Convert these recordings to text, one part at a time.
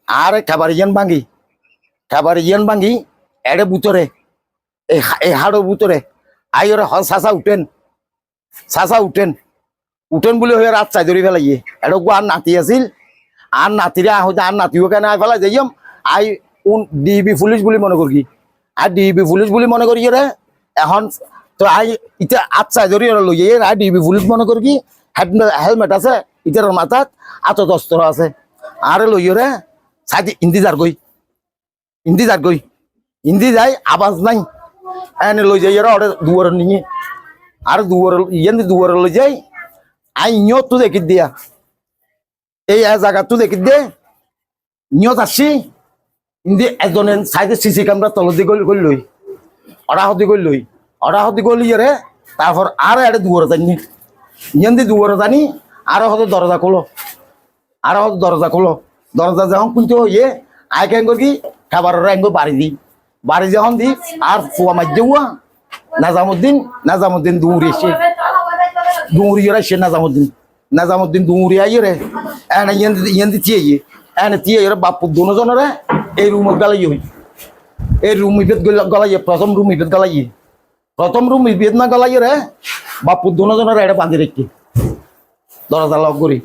আরে খাবার ইয়ান ভাঙি এড়ে বুতরে এই হাড়ো বুতরে আইরে চাচা উঠেন বলে হয়ে রাত চাই ধরে ফেলাইয়ে এটা আর নাতি আছিল আর নাতিরে হয়তো আর নাতিও কেন আই ফেলা যাইম আই ডিবি পুলিশ বলে মনে করি আর ডিবি পুলিশ বলে মনে করি রে এখন তো আই ইটা আট চাই ধরে লইয়ে আর ডিবি পুলিশ মনে করি কি হেলমেট আছে ইটার মাথাত আতত অস্ত্র আছে আরে লইয়ে রে সাইড ইন্তিজার গই ইন্দি যাই আবাজ নাই এনে লই যাই ওরে দুয়ার নিয়ে আর দুয়ার লই যাই আই নিয়ত তো দেখি দিয়া এই জায়গা তো দেখি দে নিয়ত আসি ইন্দি একজনের সাইডে সিসি ক্যামেরা তলদি গল লই ওরা হদি গল রে তারপর আর এটা দুয়ার জানি ইন্দি দুয়ার জানি আর হয়তো দরজা খোলো দরজা যখন খুলতে ইয়ে আই কেন করি খাবার রেঙ্গো বাড়ি যখন দি আর ফুয়া মাঝে নাজামুদ্দিন দৌড়ি এসে নাজামুদ্দিন দৌড়ি আইয়ে রে এনে ইয়েন্দি টিয়ে বাপু দুজনের এই রুম গালাই এই রুম ইবেদ গলাইয়ে প্রথম রুম ইবেদ না গলাইয়ে রে বাপু দুজনের এটা বাঁধি রেখে দরজা লক করি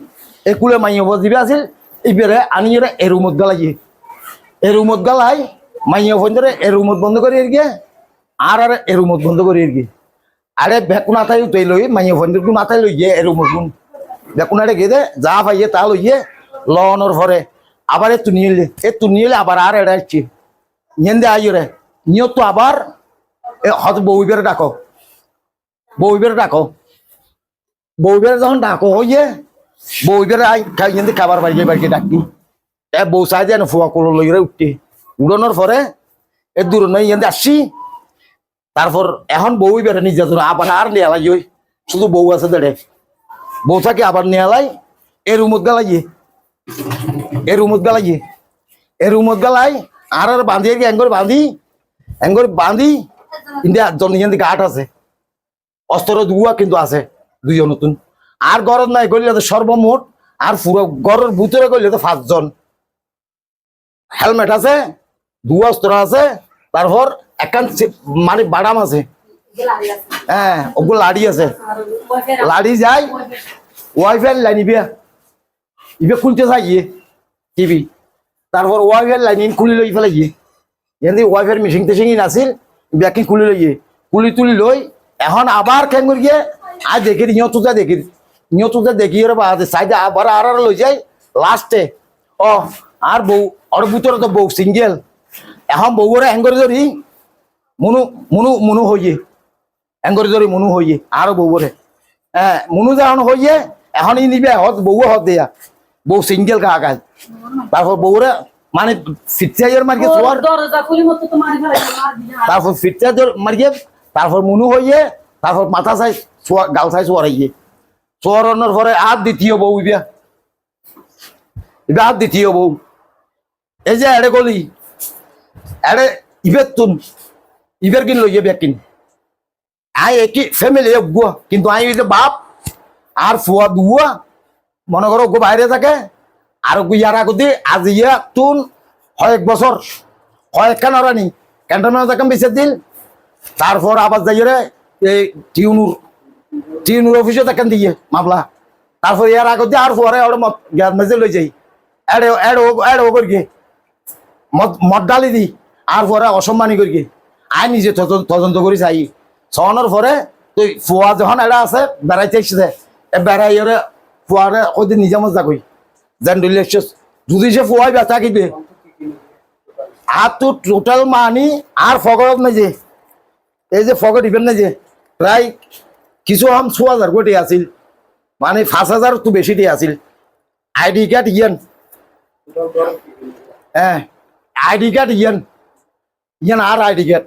এই কুলে মাইয়ে বসিবে আছিল ইবেরে আনিয়ে এই রুমত গালাই মাইয়া ফোন ধরে এ রুমত বন্ধ করি গিয়ে আর এ রুমত বন্ধ করি গিয়ে আরে বেকুনাথাই উঠাই লই মাইয়া ফোন ধরে নাথাই লই গিয়ে এ রুমত বেকুনারে গিয়ে দে যা পাইয়ে তা লইয়ে লওয়ানোর পরে আবার এ তুনিয়ে আবার আর এটা আসছে ইয়েন্দে আইয়ে রে নিয়ে তো আবার হয়তো বউবের ডাকো যখন ডাকো হইয়ে বউবের ইয়েন্দে খাবার বাড়িয়ে ডাকি এ বউ চাই যেন ফুয়া কোলো লইরে উঠতে উড়ানোর পরে এ দূর নয় ইয়ে আসছি তারপর এখন বউ বেড়ে নিজে আবার আর নেয়ালাই ওই শুধু বউ আছে দেড়ে বউ থাকে আবার নেয়ালাই এ রুমত গালাই আর বাঁধি এঙ্গর বাঁধি ইন্ডিয়া জন গাঠ আছে অস্ত্র দুয়া কিন্তু আছে দুইজন নতুন আর গরত নাই করলে তো সর্বমোট আর পুরো গরের ভিতরে করলে তো 5 জন হেলমেট আছে দুয়া অস্ত্র আছে তারপর একান মানে বাদাম আছে হ্যাঁ ওগুলো লাড়ি আছে লাড়ি যায় ওয়াইফাই লাইন ইবে খুলতে চাই টিভি তারপর ওয়াইফাই লাইন খুলি লই ফেলাই এমনি ওয়াইফাই মিশিং টিশিং নাছিল ব্যাকিং খুলি লই তুলি লই এখন আবার কেন করি গিয়ে আর দেখি নিয়তুজা দেখি ওরা সাইডে আবার আর লই যাই লাস্টে আর বউ ওর ভিতরে তো বউ সিঙ্গেল এখন বউরে এঙ্গরি ধরি মুনু হইয়ে এঙ্গরি ধরি মুনু হইয়ে আরো বউরে হ্যাঁ মুনু যখন হইয়ে এখন ই নিবে বউ হত দেয়া বউ সিঙ্গেল কাজ তারপর বউরে মানে ফিটচাইয়ের মার্কে সোয়ার তারপর ফিটচাই মার্কে তারপর মুনু হইয়ে তারপর মাথা চাই গাল চাই সোয়ারাইয়ে সোয়ারানোর পরে আর দ্বিতীয় বউ আর দ্বিতীয় বউ এই যে এড়ে গলি এড়ে ইবের কিন লইয়ে বেকিন আই একই ফ্যামিলি গুয়া কিন্তু আই যে বাপ আর ফুয়া দুয়া মনে করো গো বাইরে থাকে আর ইয়ার আগতে আজ ইয়া তুন কয়েক বছর কয়েকখান রানি ক্যান্টনমেন্ট থাকেন বিচার দিল তারপর আবার যাই রে এই টিউনুর অফিসে থাকেন দিয়ে মামলা তারপর ইয়ার আগতে আর ফুয়ারে ওর মেজে লই যাই এড়ে ও করি মদ ডালি দি আর পরে অসম্মানী করি আই নিজে তদন্ত করি চাই ছনের পরে তুই ফুয়া যখন এটা আছে বেড়াইতে এসেছে বেড়াই ওরে ফুয়ারে ওই নিজে মজা কই যেন যদি সে ফুয়াই ব্যথা কিবে আর তো টোটাল মানি আর ফগরত মেজে এই যে ফগর ইভেন না যে প্রায় কিছু 6,000 কোটি আছিল মানে 5,000 তো বেশি দিয়ে আছিল আইডি কার্ড হ্যাঁ আইডি কার্ড আর আইডি কার্ড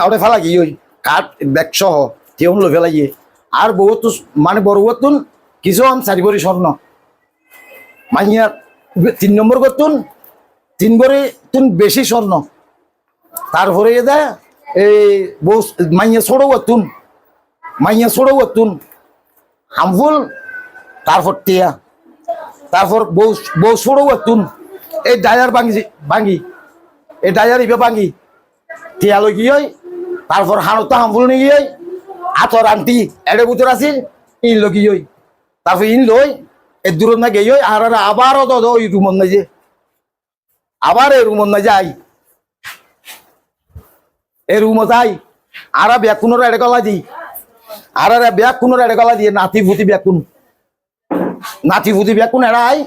ওটা ফেলা গিয়ে ওই কার্ড ব্যাগ সহ কেমন লো ফেলা গিয়ে আর বহুত মানে বড় তুন কিছু 4 ভরি স্বর্ণ মাইয়ার 3 নম্বর করতুন 3 ভরি তুন বেশি স্বর্ণ তারপরে দে এই মাইয়া ছোড়ো তুন হামফুল তারপর টিয়া, তারপর বউ বউ ছোড়ো একটুন এই ডায়ার ভাঙি এই ডায়ার ইবে ভাঙি টিয়া লই গিয়ে তারপর হারতা হামফুল নিয়ে গিয়ে আতর আন্টি এড়ে বুতর আছিল ইন লই গিয়ে তারপর ইন লই এ দূর না গিয়ে আর আবারও তো ওই রুমন নাই যে আবার এই রুমন নাই যাই এই রুমও যাই আর ব্যাগ কোনোর এড়ে গলা দিই আর ব্যাগ কোনোর এড়ে গলা দিয়ে নাতি ভুতি ব্যাগ কোন নাতি ভুতি ব্যাগ কোন এড়াই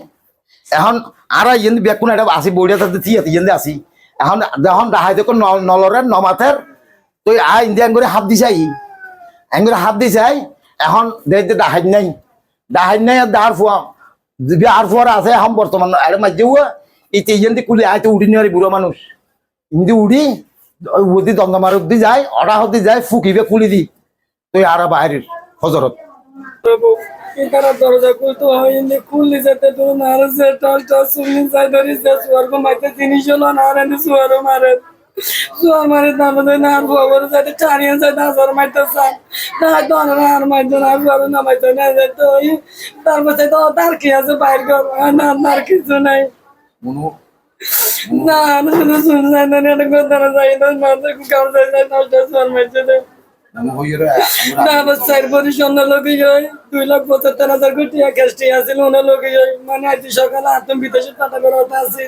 এখন আর ইয়েন ব্যাগ কোন এটা আসি বইটা তাতে থিয়াতে ইয়েন আসি এখন যখন ডাহাই দেখো নলরের নমাথের তো ইন্ডিয়ান করে হাত দিছাই এঙ্গুলো হাত দিছাই এখন দেখতে ডাহাই নাই আর ডাহার ফুয়া আর ফুয়ার আছে এখন বর্তমান আরে মাঝে ইতে ইয়েন্দি কুলি আইতে উঠি নিয়ে বুড়ো মানুষ ইন্দি উঠি ওদি দমদমার অব্দি যায় অড়া হতে যায় ফুকিবে কুলি দি তুই আর বাইরের হজরত তারা দরজা খুলতে হয় খুললি যেতে তো নারছে টালটা সুমিন সাই ধরিছে সুয়ারগো মাইতে জিনিস হলো না রে সুয়ারো মারে সুয়ার মারে তারপরে না আর খবর যাতে চারিয়ে যায় হাজার মাইতে চান না তো আর মাইতে না সুয়ারো না মাইতে না তো তারপরে তো তার কি আছে বাইর কর না আর কিছু নাই না শুধু শুনে যায় না এটা কথা যায় না মাঝে কাউ যায় না টালটা সুয়ার মাইতে না চার বছর সন্ধ্যা লোকে যায় 2,75,000 কোটি ক্যাশ টিয়া ছিল ওনার লোকে যায় মানে আজ সকালে আত্ম বিদেশে টাকা বেরোতে আছে